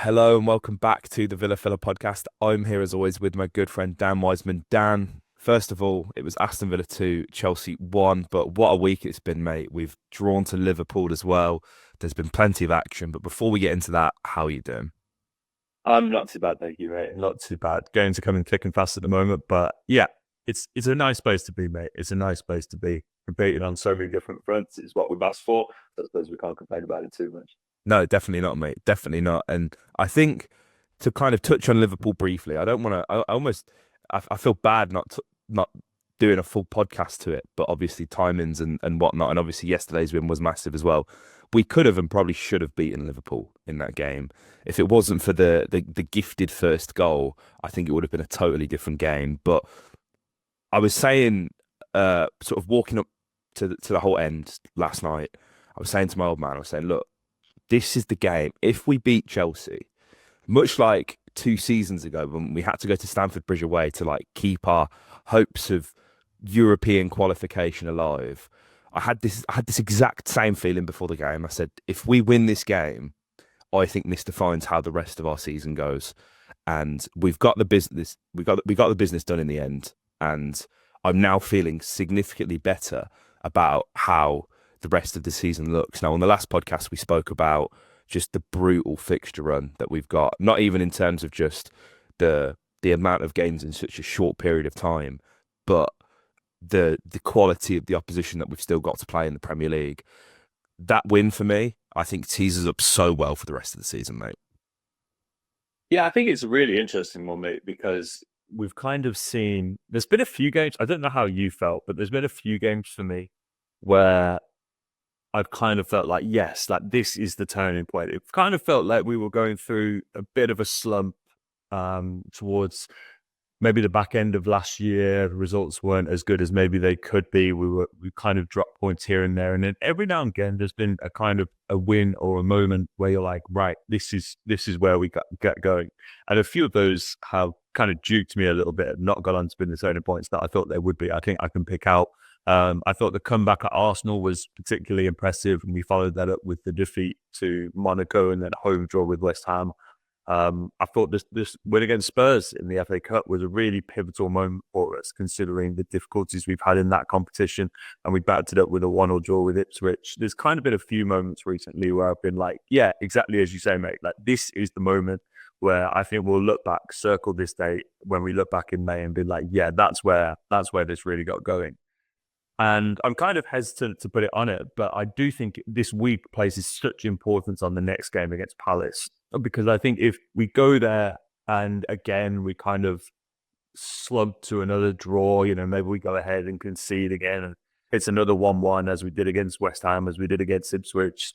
Hello and welcome back to the Villa Filler podcast. I'm here as always with my good friend Dan Wiseman. Dan, first of all, it was Aston Villa 2, Chelsea 1, but what a week it's been, mate. We've drawn to Liverpool as well. There's been plenty of action, but before we get into that, how are you doing? I'm not too bad, thank you, mate. Not too bad. Games are coming thick and fast at the moment, but yeah, it's a nice place to be, mate. It's a nice place to be. Competing on so many different fronts is what we've asked for. I suppose we can't complain about it too much. No, definitely not, mate. Definitely not. And I think to kind of touch on Liverpool briefly, I don't want to. I almost, I feel bad not doing a full podcast to it, but obviously timings and whatnot, and obviously yesterday's win was massive as well. We could have and probably should have beaten Liverpool in that game. If it wasn't for the gifted first goal, I think it would have been a totally different game. But I was saying, sort of walking up to the whole end last night, I was saying to my old man, I was saying, look, this is the game. If we beat Chelsea, much like 2 seasons ago when we had to go to Stamford Bridge away to like keep our hopes of European qualification alive, I had this exact same feeling before the game. I said, if we win this game, I think this defines how the rest of our season goes. And we've got the business we got the business done in the end. And I'm now feeling significantly better about how the rest of the season looks. Now, on the last podcast, we spoke about just the brutal fixture run that we've got, not even in terms of just the amount of games in such a short period of time, but the quality of the opposition that we've still got to play in the Premier League. That win for me, I think teases up so well for the rest of the season, mate. Yeah, I think it's a really interesting one, mate, because we've kind of seen there's been a few games. I don't know how you felt, but there's been a few games for me where I've kind of felt like, yes, like this is the turning point. It kind of felt like we were going through a bit of a slump towards maybe the back end of last year. The results weren't as good as maybe they could be. We kind of dropped points here and there, and then every now and again there's been a kind of a win or a moment where you're like, right, this is where we get going. And a few of those have kind of duped me a little bit, not got on to been the turning points that I thought they would be. I think I can pick out. I thought the comeback at Arsenal was particularly impressive, and we followed that up with the defeat to Monaco and then home draw with West Ham. I thought this win against Spurs in the FA Cup was a really pivotal moment for us, considering the difficulties we've had in that competition, and we backed it up with a 1-1 draw with Ipswich. There's kind of been a few moments recently where I've been like, yeah, exactly as you say, mate. Like this is the moment where I think we'll look back, circle this date when we look back in May and be like, yeah, that's where this really got going. And I'm kind of hesitant to put it on it, but I do think this week places such importance on the next game against Palace. Because I think if we go there and again we kind of slump to another draw, maybe we go ahead and concede again and it's another 1-1 as we did against West Ham, as we did against Ipswich.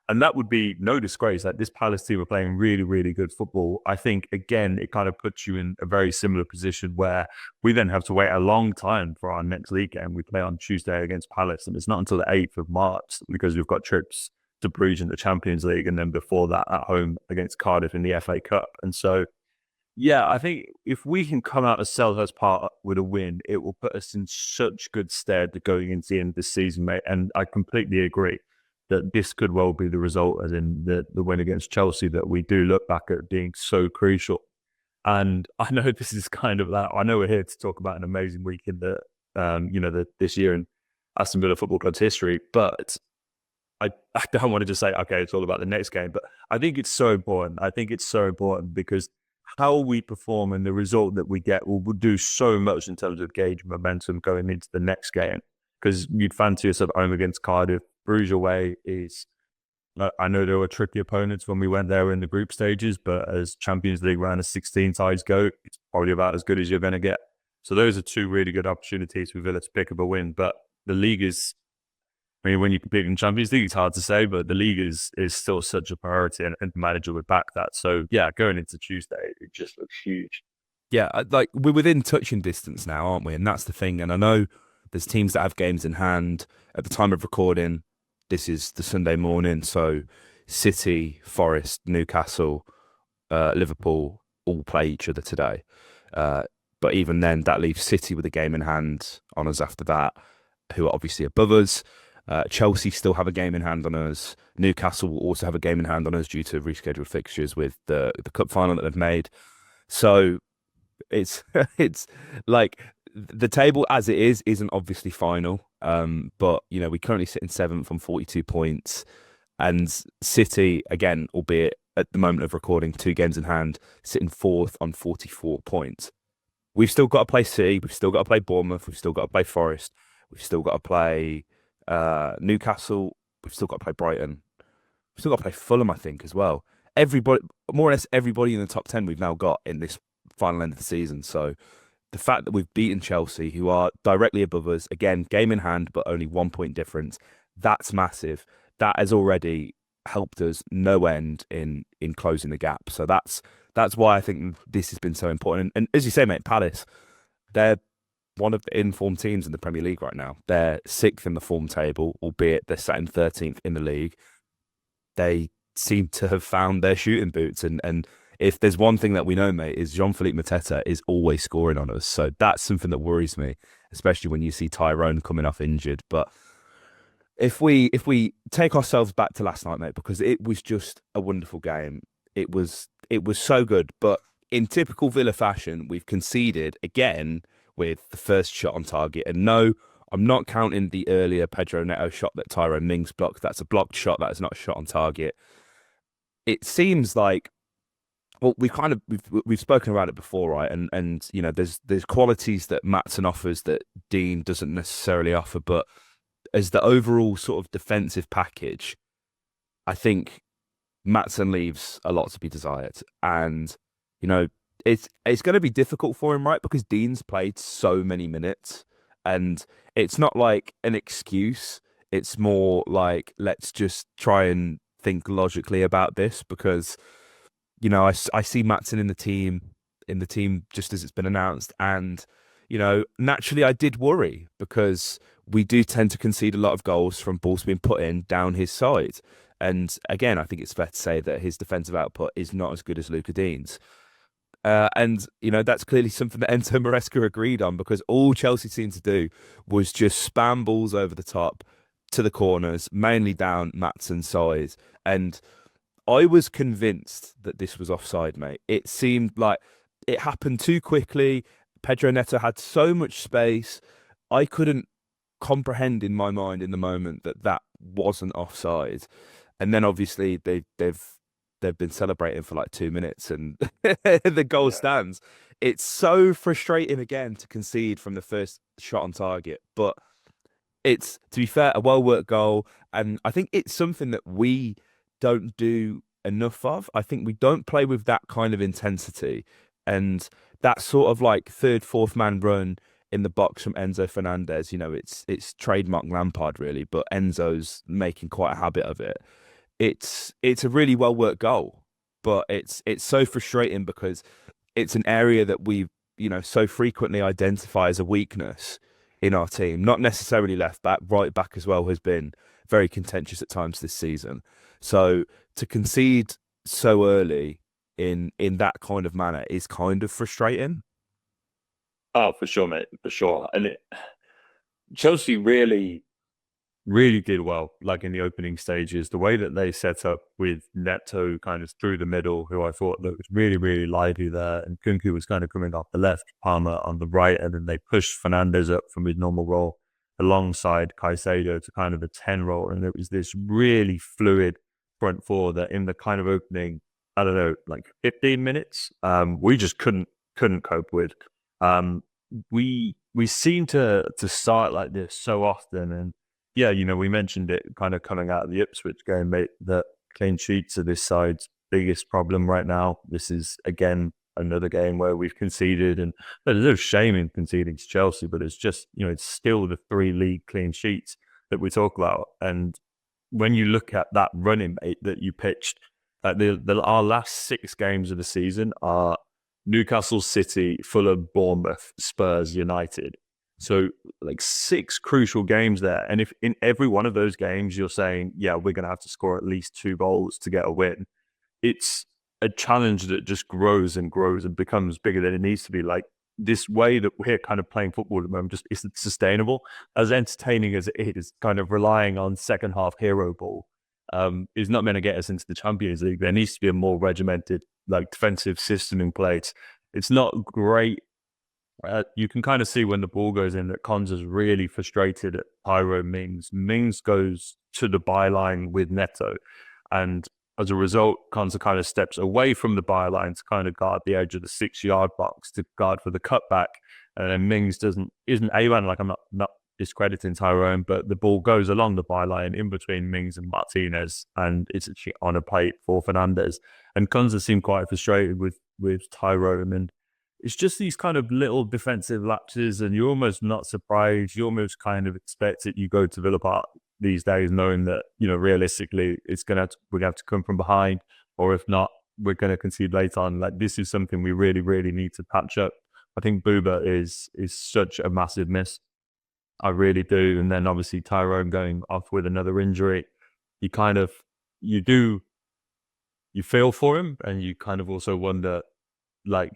And that would be no disgrace. Like this Palace team are playing really, really good football. I think again, it kind of puts you in a very similar position where we then have to wait a long time for our next league game. We play on Tuesday against Palace, and it's not until the 8th of March because we've got trips to Bruges in the Champions League, and then before that at home against Cardiff in the FA Cup. And so, yeah, I think if we can come out of Selhurst Park with a win, it will put us in such good stead going into the end of the season, mate. And I completely agree that this could well be the result, as in the win against Chelsea, that we do look back at being so crucial. And I know this is kind of that. I know we're here to talk about an amazing week in this year in Aston Villa Football Club's history, but I don't want to just say, okay, it's all about the next game, but I think it's so important. I think it's so important because how we perform and the result that we get will do so much in terms of gauge momentum going into the next game. Because you'd fancy yourself home against Cardiff. Bruges away is, I know there were tricky opponents when we went there in the group stages, but as Champions League round of 16 sides go, it's probably about as good as you're going to get. So those are two really good opportunities for Villa to pick up a win. But the league is, I mean, when you compete in Champions League, it's hard to say, but the league is still such a priority, and the manager would back that. So yeah, going into Tuesday, it just looks huge. Yeah, like we're within touching distance now, aren't we? And that's the thing. And I know there's teams that have games in hand at the time of recording. This is the Sunday morning, so City, Forest, Newcastle, Liverpool all play each other today. But even then, that leaves City with a game in hand on us after that, who are obviously above us. Chelsea still have a game in hand on us. Newcastle will also have a game in hand on us due to rescheduled fixtures with the cup final that they've made. So it's it's like the table as it is isn't obviously final. But we currently sit in seventh on 42 points, and City again, albeit at the moment of recording, 2 games in hand, sitting fourth on 44 points. We've still got to play City. We've still got to play Bournemouth. We've still got to play Forest. We've still got to play Newcastle. We've still got to play Brighton. We've still got to play Fulham, I think, as well. Everybody, more or less everybody in the top 10 we've now got in this final end of the season. So the fact that we've beaten Chelsea, who are directly above us, again, game in hand, but only 1 point difference, that's massive. That has already helped us no end in closing the gap. So that's why I think this has been so important. And as you say, mate, Palace, they're one of the informed teams in the Premier League right now. They're sixth in the form table, albeit they're sat in 13th in the league. They seem to have found their shooting boots. And if there's one thing that we know, mate, is Jean-Philippe Mateta is always scoring on us. So that's something that worries me, especially when you see Tyrone coming off injured. But if we take ourselves back to last night, mate, because it was just a wonderful game. It was so good. But in typical Villa fashion, we've conceded again with the first shot on target. And no, I'm not counting the earlier Pedro Neto shot that Tyrone Mings blocked. That's a blocked shot. That is not a shot on target. It seems like, well, we've spoken about it before, right? And there's qualities that Maatsen offers that Dean doesn't necessarily offer, but as the overall sort of defensive package, I think Maatsen leaves a lot to be desired. And it's going to be difficult for him, right? Because Dean's played so many minutes, and it's not like an excuse. It's more like, let's just try and think logically about this, because I see Maatsen in the team just as it's been announced, and naturally I did worry because we do tend to concede a lot of goals from balls being put in down his side. And again, I think it's fair to say that his defensive output is not as good as Luca Dean's. And that's clearly something that Enzo Maresca agreed on, because all Chelsea seemed to do was just spam balls over the top to the corners, mainly down Maatsen's side. And I was convinced that this was offside, mate. It seemed like it happened too quickly. Pedro Neto had so much space. I couldn't comprehend in my mind in the moment that wasn't offside. And then obviously they've been celebrating for like 2 minutes, and the goal stands. It's so frustrating again to concede from the first shot on target, but it's, to be fair, a well-worked goal. And I think it's something that we don't do enough of. I think we don't play with that kind of intensity, and that sort of like third, fourth man run in the box from Enzo Fernandez. It's trademark Lampard really, but Enzo's making quite a habit of it. It's a really well worked goal, but it's so frustrating because it's an area that we so frequently identify as a weakness in our team. Not necessarily left back, right back as well has been very contentious at times this season. So to concede so early in that kind of manner is kind of frustrating. Oh, for sure, mate, for sure. And Chelsea really did well, like in the opening stages. The way that they set up with Neto kind of through the middle, who I thought looked really, really lively there, and Kunku was kind of coming off the left, Palmer on the right, and then they pushed Fernandez up from his normal role alongside Caicedo to kind of a 10 role. And it was this really fluid front four that in the kind of opening, I don't know, like 15 minutes, we just couldn't cope with. We seem to start like this so often, and yeah, we mentioned it kind of coming out of the Ipswich game, mate, that clean sheets are this side's biggest problem right now. This is, again, another game where we've conceded, and there's no shame in conceding to Chelsea, but it's just, it's still the 3 league clean sheets that we talk about. And when you look at that running, mate, that you pitched, our last 6 games of the season are Newcastle, City, Fulham, Bournemouth, Spurs, United. So like 6 crucial games there. And if in every one of those games you're saying, yeah, we're going to have to score at least 2 goals to get a win, it's a challenge that just grows and grows and becomes bigger than it needs to be. Like this way that we're kind of playing football at the moment just isn't sustainable. As entertaining as it is, kind of relying on second half hero ball is not going to get us into the Champions League. There needs to be a more regimented, like, defensive system in place. It's not great. You can kind of see when the ball goes in that Konsa's really frustrated at Tyrone Mings. Mings goes to the byline with Neto, and as a result, Konsa kind of steps away from the byline to kind of guard the edge of the 6-yard box to guard for the cutback. And then Mings isn't A-man, like I'm not discrediting Tyrone, but the ball goes along the byline in between Mings and Martinez, and it's actually on a plate for Fernandez. And Konsa seemed quite frustrated with Tyrone, and it's just these kind of little defensive lapses, and you're almost not surprised. You almost kind of expect that you go to Villa Park these days knowing that, realistically we're going to have to come from behind, or if not, we're going to concede late on. Like, this is something we really, really need to patch up. I think Booba is such a massive miss. I really do. And then obviously Tyrone going off with another injury, you feel for him, and you kind of also wonder, like,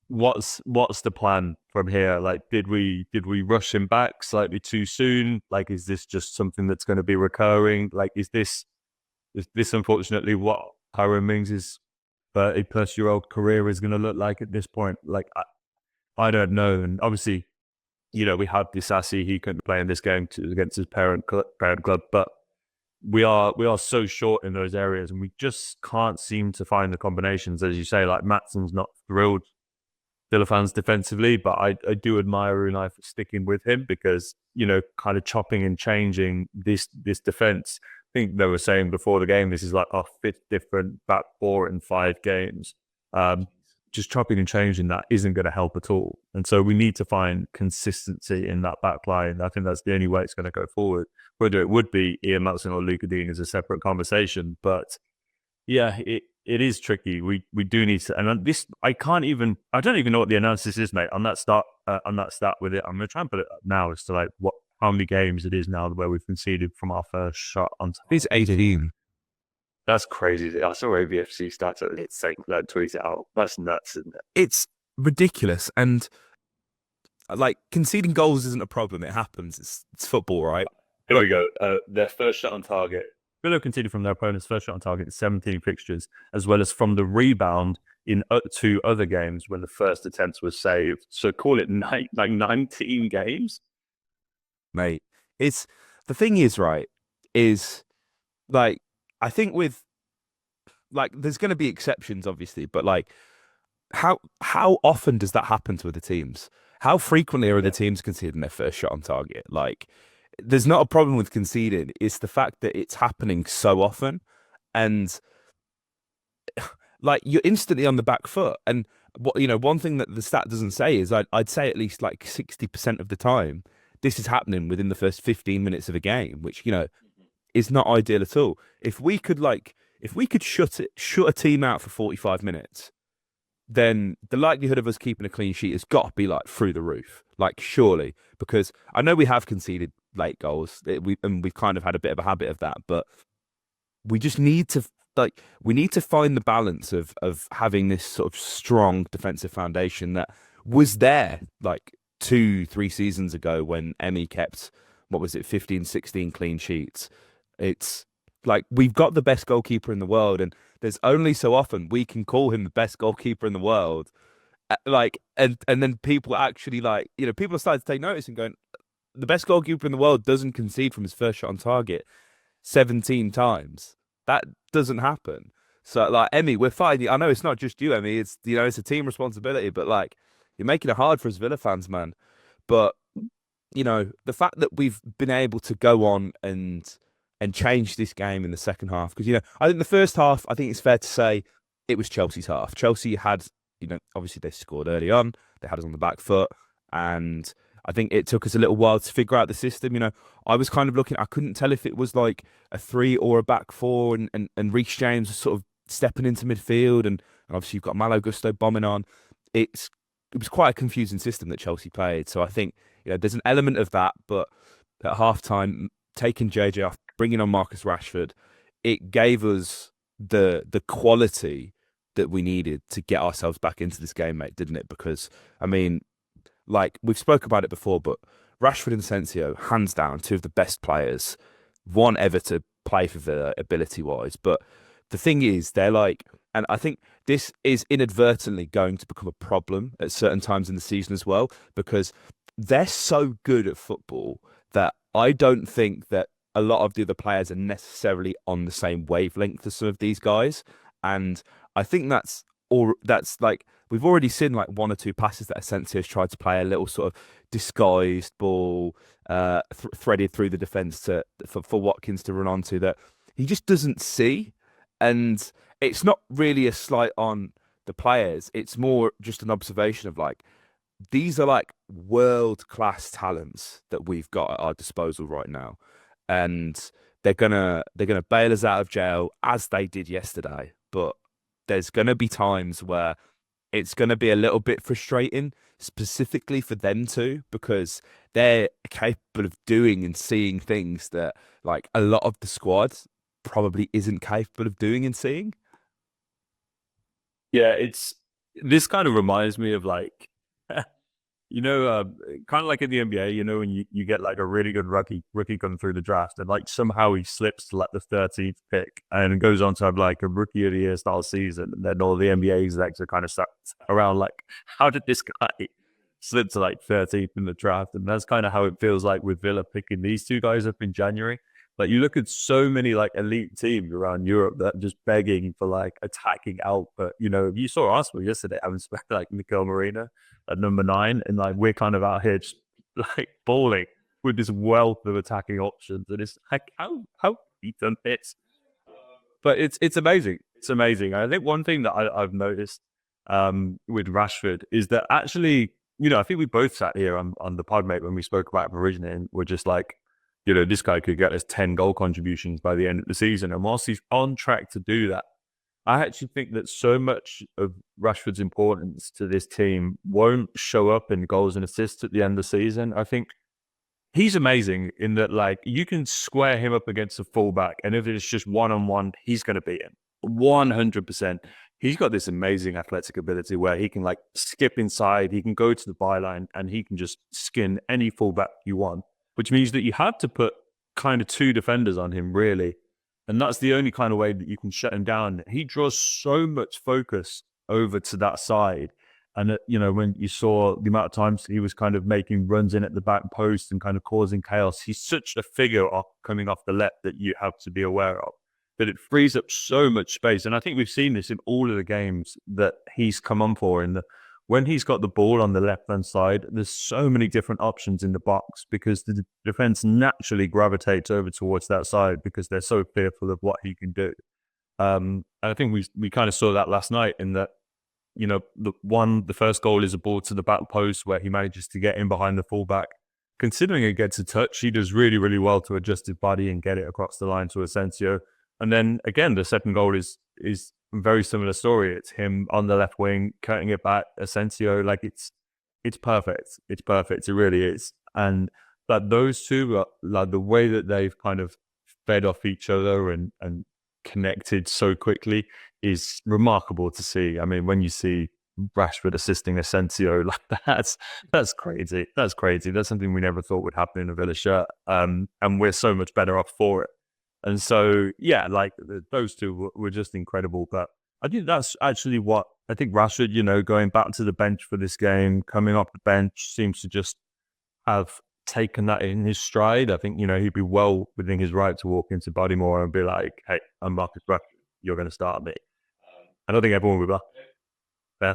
what's the plan from here? Like, did we rush him back slightly too soon? Like, is this just something that's going to be recurring? Like, is this unfortunately what Tyrone Mings' 30-plus-year-old career is going to look like at this point? Like, I don't know. And obviously, we had Disasi, he couldn't play in this game against his parent club, but we are so short in those areas, and we just can't seem to find the combinations. As you say, like, Matson's not thrilled Villa fans defensively, but I do admire Unai for sticking with him, because, kind of chopping and changing this defense. I think they were saying before the game, this is like our 5th different back four in 5 games. Just chopping and changing that isn't going to help at all. And so we need to find consistency in that back line. I think that's the only way it's going to go forward. Whether it would be Ian Matson or Luca Dean is a separate conversation, but yeah, it is tricky. We do need to, and this I don't even know what the analysis is, mate, on that stat with it. I'm gonna try and put it up now as to like how many games it is now where we've conceded from our first shot on target. It's 18. That's crazy. I saw AVFC stats at its sake, like, tweet it out. That's nuts, isn't it? It's ridiculous, and like, conceding goals isn't a problem. It happens. It's football, right? Here we go. Their first shot on target. Villa conceded from their opponent's first shot on target in 17 fixtures, as well as from the rebound in 2 other games when the first attempt was saved. So call it 19 games. Mate, it's the thing is, right, is like, I think with, like, there's going to be exceptions, obviously, but like, how often does that happen to other teams? How frequently are the teams conceding their first shot on target? Like, there's not a problem with conceding. It's the fact that it's happening so often, and like, you're instantly on the back foot. And one thing that the stat doesn't say is I'd say at least like 60% of the time this is happening within the first 15 minutes of a game, which is not ideal at all. If we could shut a team out for 45 minutes, then the likelihood of us keeping a clean sheet has got to be like through the roof, like, surely. Because I know we have conceded late goals, we've kind of had a bit of a habit of that, but we just need to find the balance of having this sort of strong defensive foundation that was there like 2-3 seasons ago when Emmy kept, 15, 16 clean sheets. It's like, we've got the best goalkeeper in the world, and there's only so often we can call him the best goalkeeper in the world. Like, and then people actually, like, people are starting to take notice and going, the best goalkeeper in the world doesn't concede from his first shot on target 17 times. That doesn't happen. So, like, Emmy, we're fighting. I know it's not just you, Emmy. It's it's a team responsibility, but like, you're making it hard for us Villa fans, man. But the fact that we've been able to go on and change this game in the second half, because I think the first half, I think it's fair to say it was Chelsea's half. Chelsea had, obviously they scored early on, they had us on the back foot, and I think it took us a little while to figure out the system. I was kind of looking, I couldn't tell if it was like a 3 or a back 4, and Reece James was sort of stepping into midfield, and obviously you've got Malo Gusto bombing on. It was quite a confusing system that Chelsea played. So I think there's an element of that, but at halftime, taking JJ off, bringing on Marcus Rashford, it gave us the quality that we needed to get ourselves back into this game, mate, didn't it? Because I mean, like we've spoke about it before, but Rashford and Asensio, hands down, two of the best players, one ever to play for Villa ability wise. But the thing is, they're like, and I think this is inadvertently going to become a problem at certain times in the season as well, because they're so good at football that I don't think that a lot of the other players are necessarily on the same wavelength as some of these guys. And I think that's like we've already seen like one or two passes that Asensio's tried to play a little sort of disguised ball, threaded through the defense for Watkins to run onto that he just doesn't see. And it's not really a slight on the players. It's more just an observation of like these are like world class talents that we've got at our disposal right now, and they're gonna bail us out of jail as they did yesterday. But there's gonna be times where it's gonna be a little bit frustrating, specifically for them too, because they're capable of doing and seeing things that like a lot of the squad probably isn't capable of doing and seeing. Yeah, this kind of reminds me of like kind of like in the NBA, when you get like a really good rookie come through the draft, and like somehow he slips to like the 13th pick and goes on to have like a rookie of the year style season, and then all the NBA execs are kind of sat around like, how did this guy slip to like 13th in the draft? And that's kind of how it feels like with Villa picking these two guys up in January. Like you look at so many like elite teams around Europe that are just begging for like attacking output. You saw Arsenal yesterday having spent like Mikel Marina at number 9, and like we're kind of out here just like balling with this wealth of attacking options, and it's like how he done it. But it's amazing. It's amazing. I think one thing that I've noticed with Rashford is that actually, I think we both sat here on the pod, mate, when we spoke about him originally, and we're just like, this guy could get us 10 goal contributions by the end of the season. And whilst he's on track to do that, I actually think that so much of Rashford's importance to this team won't show up in goals and assists at the end of the season. I think he's amazing in that, like, you can square him up against a fullback, and if it's just one-on-one, he's going to beat him 100%. He's got this amazing athletic ability where he can like skip inside, he can go to the byline, and he can just skin any fullback you want, which means that you have to put kind of 2 defenders on him, really. And that's the only kind of way that you can shut him down. He draws so much focus over to that side. And, when you saw the amount of times he was kind of making runs in at the back post and kind of causing chaos, he's such a figure coming off the left that you have to be aware of. But it frees up so much space. And I think we've seen this in all of the games that he's come on for. When he's got the ball on the left-hand side, there's so many different options in the box because the defense naturally gravitates over towards that side because they're so fearful of what he can do. And I think we kind of saw that last night in that, the first goal is a ball to the back post where he manages to get in behind the fullback. Considering it gets a touch, he does really, really well to adjust his body and get it across the line to Asensio. And then again, the second goal is a very similar story. It's him on the left wing, cutting it back, Asensio. Like it's perfect. It's perfect. It really is. And that those two are like the way that they've kind of fed off each other and connected so quickly is remarkable to see. I mean, when you see Rashford assisting Asensio, like that's crazy. That's crazy. That's something we never thought would happen in a Villa shirt. And we're so much better off for it. And so, yeah, like those two were just incredible. But I think that's actually what I think Rashford, going back to the bench for this game, coming off the bench, seems to just have taken that in his stride. I think, he'd be well within his right to walk into Bodymore and be like, hey, I'm Marcus Rashford. You're going to start me. I don't think everyone would be like, yeah.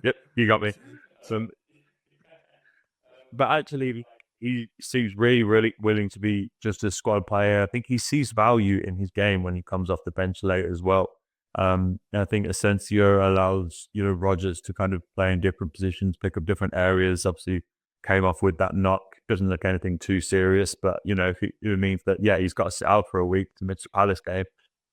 Yep, you got me. But actually, he seems really, really willing to be just a squad player. I think he sees value in his game when he comes off the bench later as well. I think Asensio allows, Rodgers to kind of play in different positions, pick up different areas. Obviously, came off with that knock. Doesn't look anything too serious, but, it means that, yeah, he's got to sit out for a week to miss the Palace game.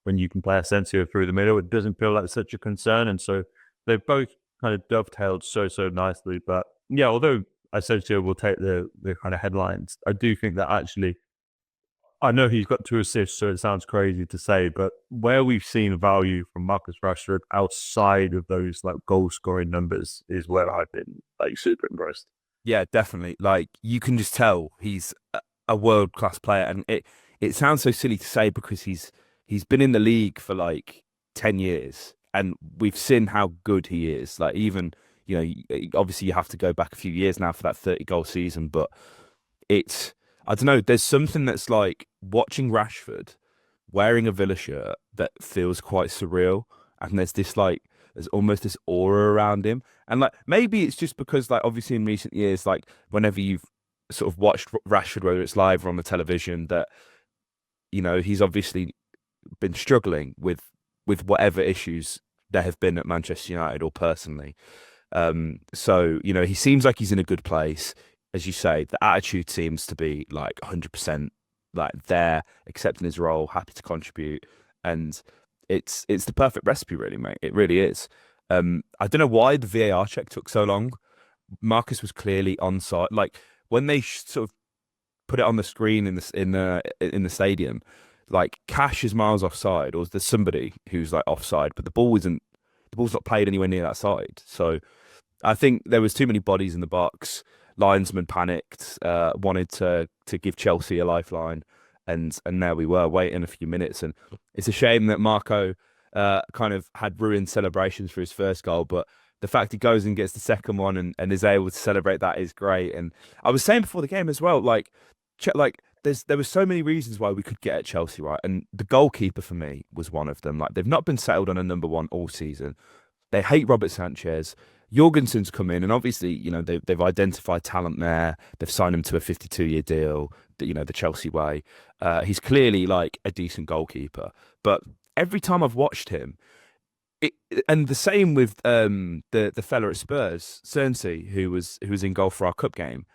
When you can play Asensio through the middle, it doesn't feel like such a concern. And so they've both kind of dovetailed so nicely. But, yeah, although Asensio will take the kind of headlines, I do think that actually I know he's got 2 assists, so it sounds crazy to say, but where we've seen value from Marcus Rashford outside of those like goal scoring numbers is where I've been like super impressed. Yeah, definitely. Like you can just tell he's a world class player, and it sounds so silly to say because he's been in the league for like 10 years, and we've seen how good he is. Like even obviously you have to go back a few years now for that 30 goal season, but it's I don't know. There's something that's like watching Rashford wearing a Villa shirt that feels quite surreal, and there's almost this aura around him, and like maybe it's just because like obviously in recent years, like whenever you've sort of watched Rashford, whether it's live or on the television, that he's obviously been struggling with whatever issues there have been at Manchester United or personally. So, he seems like he's in a good place. As you say, the attitude seems to be like 100% like there, accepting his role, happy to contribute. And it's the perfect recipe, really, mate. It really is. I don't know why the VAR check took so long. Marcus was clearly onside. Like when they sort of put it on the screen in the stadium, like Cash is miles offside, or there's somebody who's like offside, but the ball's not played anywhere near that side. So I think there was too many bodies in the box. Linesman panicked, wanted to give Chelsea a lifeline, and there we were waiting a few minutes. And it's a shame that Marco kind of had ruined celebrations for his first goal, but the fact he goes and gets the second one and is able to celebrate that is great. And I was saying before the game as well, like there were so many reasons why we could get at Chelsea, right? And the goalkeeper for me was one of them. Like they've not been settled on a number one all season. They hate Robert Sanchez. Jorgensen's come in, and obviously, they've identified talent there. They've signed him to a 52-year deal, the Chelsea way. He's clearly like a decent goalkeeper, but every time I've watched him, and the same with the fella at Spurs, Cernsey, who was in goal for our cup game,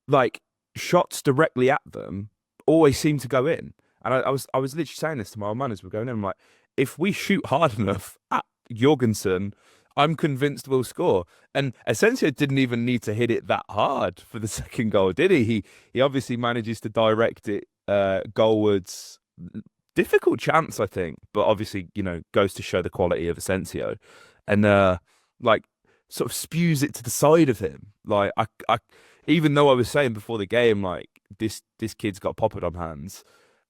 like shots directly at them always seem to go in. And I was literally saying this to my old man as we're going in. I'm like, if we shoot hard enough at Jorgensen, I'm convinced we'll score. And Asensio didn't even need to hit it that hard for the second goal, did he? He obviously manages to direct it goalwards. Difficult chance, I think, but obviously, goes to show the quality of Asensio, and like sort of spews it to the side of him. Like even though I was saying before the game, like this kid's got poppered on hands,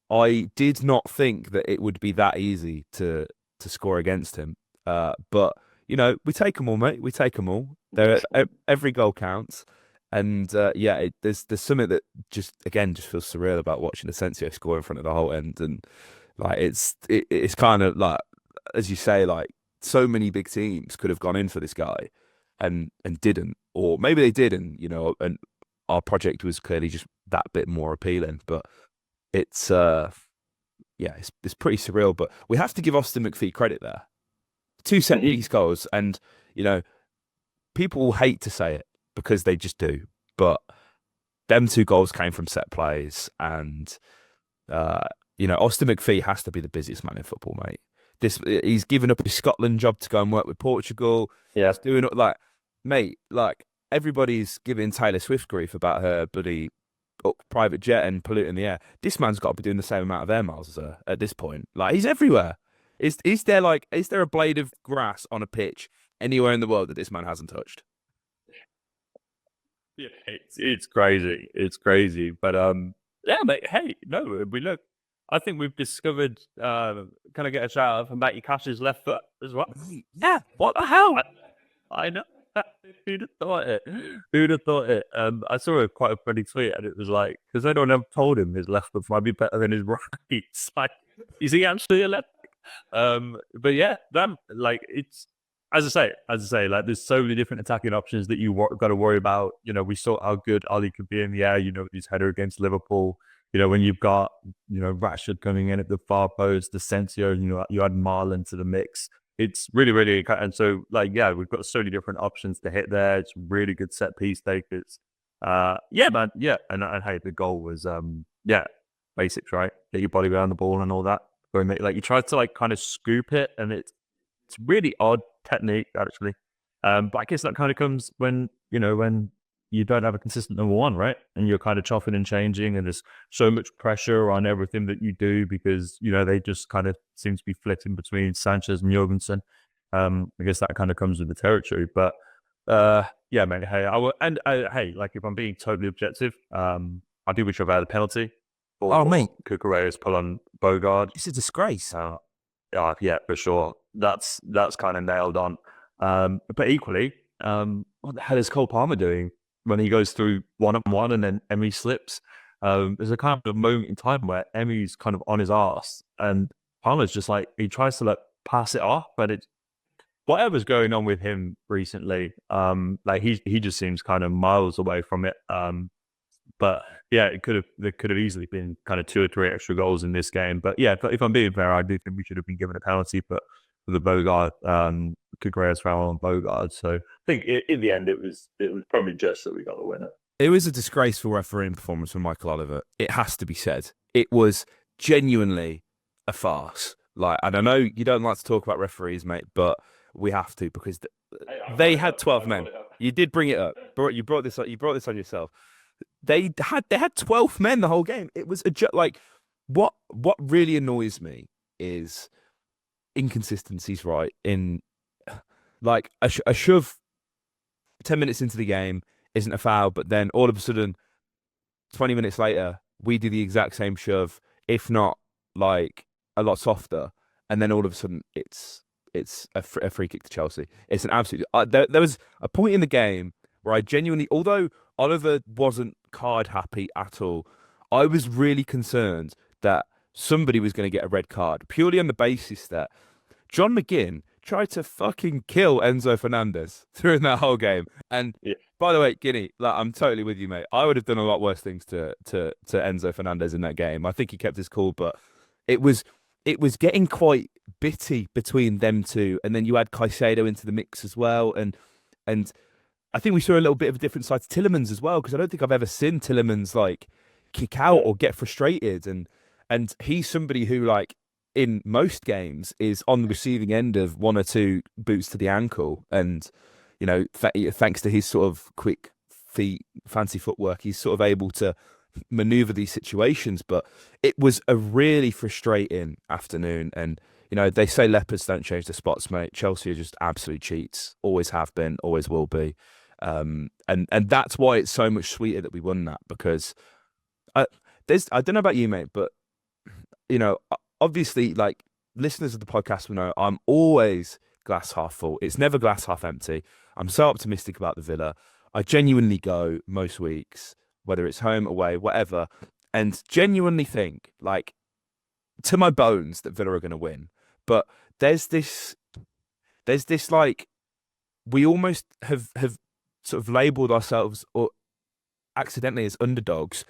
I did not think that it would be that easy to score against him. But we take them all, mate. We take them all. Every goal counts, and yeah, there's something that just feels surreal about watching Asensio score in front of the whole end, and like it's kind of like, as you say, like so many big teams could have gone in for this guy, and didn't, or maybe they did, and our project was clearly just that bit more appealing. But it's yeah, it's pretty surreal. But we have to give Austin McPhee credit there. 2 set-piece goals, and people will hate to say it because they just do, but them 2 goals came from set plays, and Austin McPhee has to be the busiest man in football, mate. He's given up his Scotland job to go and work with Portugal. Yeah, He's doing like, mate, like everybody's giving Taylor Swift grief about her bloody private jet and polluting the air. This man's got to be doing the same amount of air miles as her at this point. Like he's everywhere. Is there a blade of grass on a pitch anywhere in the world that this man hasn't touched? yeah, it's crazy. It's crazy, but yeah, mate. Hey, no, we look. I think we've discovered. Can I get a shout out from Matty Cash's left foot as well? Yeah. What the hell? I know. Who'd have thought it? Who'd have thought it? I saw quite a funny tweet, and it was like, because anyone ever told him his left foot might be better than his right. It's like, is he actually a left? But yeah, like it's as I say, like there's so many different attacking options that you got to worry about. We saw how good Ollie could be in the air. His header against Liverpool. When you've got Rashford coming in at the far post, Asensio, you add Marlon to the mix. It's really, really, and so like yeah, we've got so many different options to hit there. It's really good set piece takers. Yeah, man, yeah, and hey, the goal was yeah, basics, right? Get your body around the ball and all that. Like you try to like kind of scoop it, and it's really odd technique actually. But I guess that kind of comes when when you don't have a consistent number one, right? And you're kind of chopping and changing, and there's so much pressure on everything that you do because, they just kind of seem to be flitting between Sanchez and Jorgensen. I guess that kind of comes with the territory. But yeah, man, hey, hey, like if I'm being totally objective, I do wish I've had a penalty. Oh, mate. Cucurella's pull on Bogard. It's a disgrace. Yeah, for sure. That's kind of nailed on. But equally, what the hell is Cole Palmer doing when he goes through 1-on-1 and then Emmy slips? There's a kind of moment in time where Emmy's kind of on his ass and Palmer's just like, he tries to pass it off, but it's whatever's going on with him recently. Like he just seems kind of miles away from it. But yeah, there could have easily been kind of 2 or 3 extra goals in this game. But yeah, if I'm being fair, I do think we should have been given a penalty, but for the Bogard, Cucurella's foul on Bogard. So I think in the end, it was probably just that we got the winner. It was a disgraceful refereeing performance from Michael Oliver. It has to be said. It was genuinely a farce. And I know you don't like to talk about referees, mate, but we have to because they had 12 men. You did bring it up. You brought this on yourself. They had 12 men the whole game. It was what really annoys me is inconsistencies, right? In a shove 10 minutes into the game isn't a foul, but then all of a sudden 20 minutes later we do the exact same shove, if not a lot softer, and then all of a sudden it's a free kick to Chelsea. It's an absolute there was a point in the game where I genuinely, although Oliver wasn't card happy at all, I was really concerned that somebody was going to get a red card, purely on the basis that John McGinn tried to fucking kill Enzo Fernandez during that whole game. And by the way, Guinea, I'm totally with you, mate. I would have done a lot worse things to Enzo Fernandez in that game. I think he kept his cool, but it was getting quite bitty between them two. And then you add Caicedo into the mix as well. And I think we saw a little bit of a different side to Tielemans as well, because I don't think I've ever seen Tielemans kick out or get frustrated. And he's somebody who in most games is on the receiving end of 1 or 2 boots to the ankle. And, thanks to his sort of quick feet, fancy footwork, he's sort of able to maneuver these situations. But it was a really frustrating afternoon. And, they say leopards don't change their spots, mate. Chelsea are just absolute cheats. Always have been, always will be. And that's why it's so much sweeter that we won that, because I don't know about you, mate, but obviously, listeners of the podcast will know I'm always glass half full. It's never glass half empty. I'm so optimistic about the Villa. I genuinely go most weeks, whether it's home, away, whatever, and genuinely think to my bones that Villa are going to win. But there's this we almost have sort of labelled ourselves or accidentally as underdogs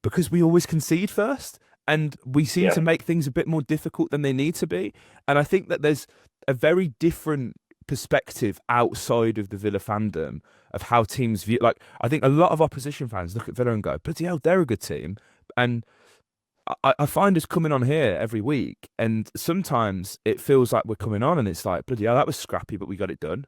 because we always concede first, and we seem to make things a bit more difficult than they need to be. And I think that there's a very different perspective outside of the Villa fandom of how teams view. I think a lot of opposition fans look at Villa and go, bloody hell, they're a good team. And I find us coming on here every week, and sometimes it feels like we're coming on and it's bloody hell, that was scrappy, but we got it done.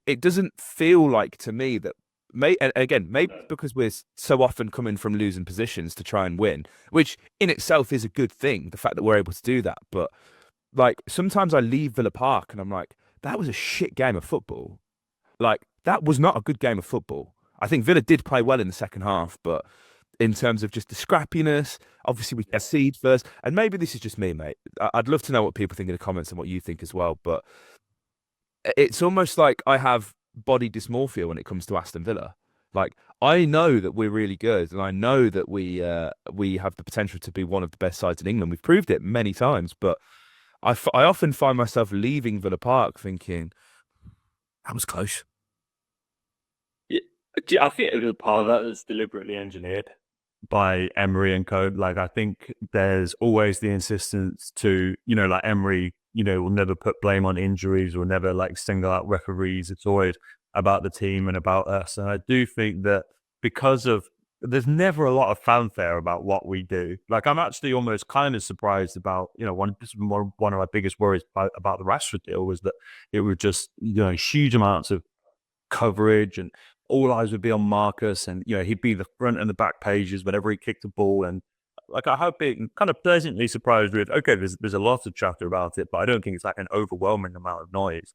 It doesn't feel like to me that, maybe because we're so often coming from losing positions to try and win, which in itself is a good thing, the fact that we're able to do that. But sometimes I leave Villa Park and I'm like, that was a shit game of football. That was not a good game of football. I think Villa did play well in the second half, but in terms of just the scrappiness, obviously we concede first. And maybe this is just me, mate. I'd love to know what people think in the comments and what you think as well. But it's almost like I have body dysmorphia when it comes to Aston Villa. I know that we're really good, and I know that we have the potential to be one of the best sides in England. We've proved it many times, but I often find myself leaving Villa Park thinking, that was close. Yeah, I think it was part of that that's deliberately engineered by Emery and co. I think there's always the insistence to, Emery, will never put blame on injuries or never single out referees. It's always about the team and about us. And I do think that because of, there's never a lot of fanfare about what we do. I'm actually almost kind of surprised about, one of my biggest worries about the Rashford deal was that it was just, huge amounts of coverage and all eyes would be on Marcus, and he'd be the front and the back pages whenever he kicked the ball. And like I have been kind of pleasantly surprised with, okay, there's a lot of chatter about it, but I don't think it's like an overwhelming amount of noise.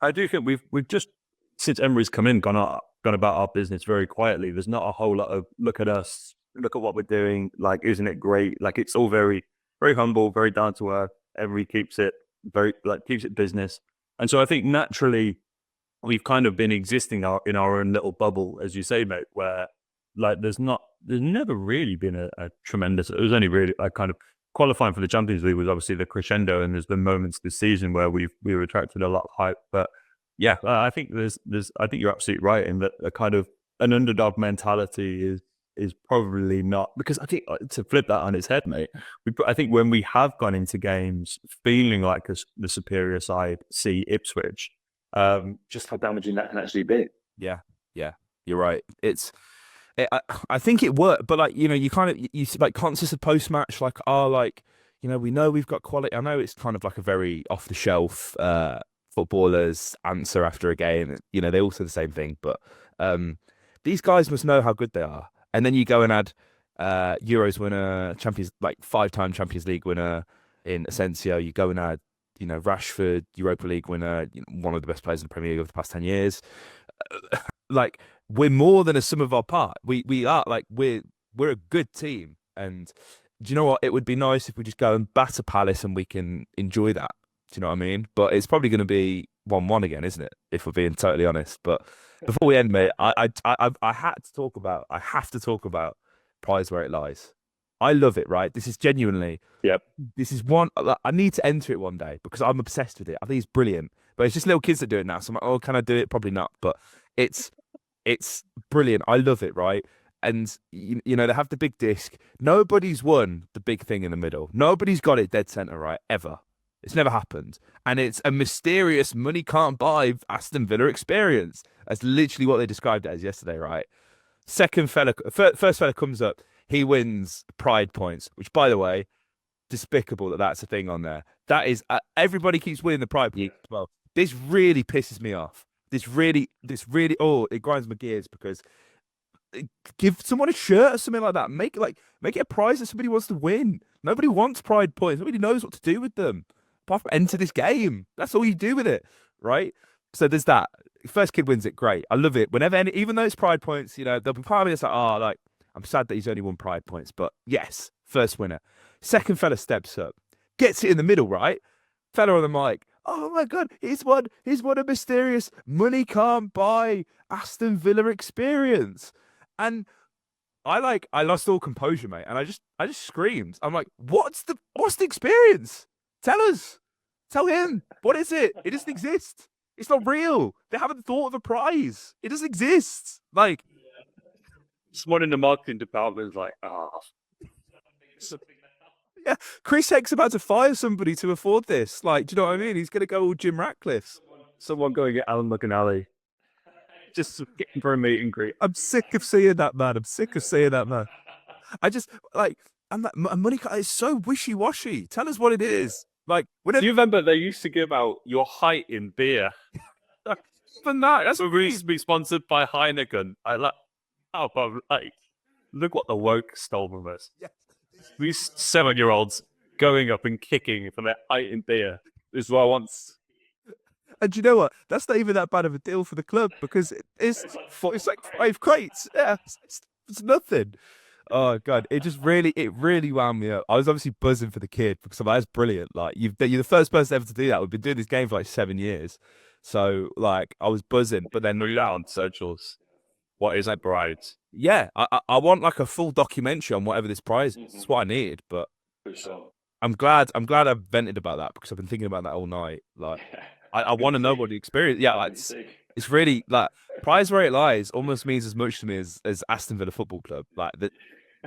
I do think we've just, since Emery's come in, gone about our business very quietly. There's not a whole lot of look at us, look at what we're doing, like isn't it great? Like it's all very, very humble, very down to earth. Emery keeps it business. And so I think naturally we've kind of been existing in our own little bubble, as you say, mate, where like there's never really been a tremendous, it was only really like kind of qualifying for the Champions League was obviously the crescendo, and there's been moments this season where we were attracted a lot of hype. But yeah, I think I think you're absolutely right in that a kind of an underdog mentality is probably not, because I think to flip that on its head, mate, I think when we have gone into games feeling like the superior side, see Ipswich, just how damaging that can actually be. Yeah, you're right. I think it worked, but like you kind of you like conscious of post match, like we know we've got quality. I know it's kind of like a very off the shelf footballers answer after a game. They all say the same thing, but these guys must know how good they are. And then you go and add Euros winner, five-time Champions League winner in Asensio. You go and add Rashford, Europa League winner, one of the best players in the Premier League over the past 10 years. Like we're more than a sum of our part. We are like we're a good team. And do you know what? It would be nice if we just go and batter Palace and we can enjoy that. Do you know what I mean? But it's probably going to be 1-1 again, isn't it? If we're being totally honest. But before we end, mate, I have to talk about Prize Where It Lies. I love it, right? This is genuinely. Yep. This is one. I need to enter it one day because I'm obsessed with it. I think it's brilliant. But it's just little kids that do it now. So I'm like, oh, can I do it? Probably not. But it's brilliant. I love it, right? And they have the big disc. Nobody's won the big thing in the middle. Nobody's got it dead center, right? Ever. It's never happened. And it's a mysterious money can't buy Aston Villa experience. That's literally what they described it as yesterday, right? First fella comes up. He wins pride points, which, by the way, despicable that that's a thing on there. That is, everybody keeps winning the pride points. Well, this really pisses me off. This really, it grinds my gears because give someone a shirt or something like that. Make it a prize that somebody wants to win. Nobody wants pride points. Nobody knows what to do with them. Apart from enter this game. That's all you do with it, right? So there's that. First kid wins it, great. I love it. Even though it's pride points, there'll be part of me that's like, I'm sad that he's only won pride points, but yes, first winner. Second fella steps up, gets it in the middle, right? Fella on the mic. Oh my God, he's won a mysterious money can't buy Aston Villa experience. And I lost all composure, mate. And I just screamed. I'm like, what's the experience? Tell us. Tell him. What is it? It doesn't exist. It's not real. They haven't thought of a prize. It doesn't exist. Like, someone in the marketing department is like, yeah, Chris Heck's about to fire somebody to afford this. Like, do you know what I mean? He's going to go all Jim Ratcliffe. Someone going to get Alan McAnally. Just getting for a meet and greet. I'm sick of seeing that, man. I just, like, money is so wishy-washy. Tell us what it is. Like, do you remember they used to give out your height in beer? Even that, that's we used to be sponsored by Heineken. Look what the woke stole from us. Yes. These 7-year-olds going up and kicking for their height in beer. This is what I want. And you know what? That's not even that bad of a deal for the club because it's like 5 crates. Yeah, it's nothing. Oh God, it really wound me up. I was obviously buzzing for the kid because I'm like, that's brilliant. Like you're the first person ever to do that. We've been doing this game for like 7 years, so like I was buzzing. But then on socials, what is that prize? Yeah, I want like a full documentary on whatever this prize is. That's what I need. But for sure, I'm glad I've vented about that because I've been thinking about that all night. Like I want to know what the experience. Yeah, like it's really like Prize Where It Lies almost means as much to me as Aston Villa Football Club. Like that.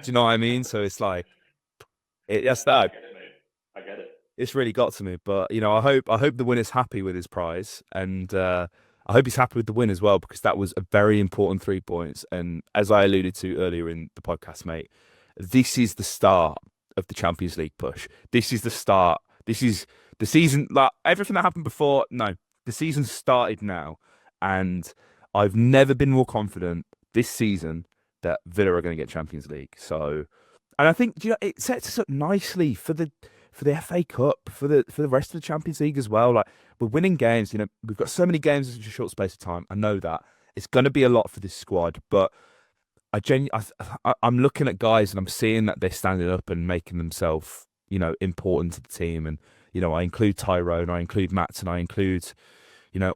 Do you know what I mean? So it's like, that's that. I get it. It's really got to me, but I hope the winner's happy with his prize, and I hope he's happy with the win as well because that was a very important 3 points. And as I alluded to earlier in the podcast, mate, this is the start of the Champions League push. This is the start. This is the season. Like everything that happened before, no, the season started now, and I've never been more confident this season that Villa are going to get Champions League. So, and I think it sets us up nicely for the FA Cup, for the rest of the Champions League as well. Like we're winning games. We've got so many games in such a short space of time. I know that it's going to be a lot for this squad, but I'm looking at guys and I'm seeing that they're standing up and making themselves, important to the team. And I include Tyrone, I include Mats, and I include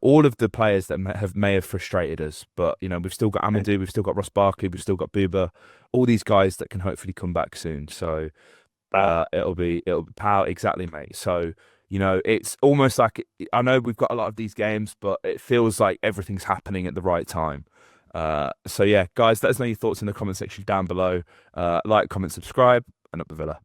all of the players that may have frustrated us. But we've still got Amadou, we've still got Ross Barkley, we've still got Booba, all these guys that can hopefully come back soon. So it'll be power exactly, mate. So it's almost like I know we've got a lot of these games, but it feels like everything's happening at the right time. So yeah, guys, let us know your thoughts in the comment section down below. Like, comment, subscribe, and up the Villa.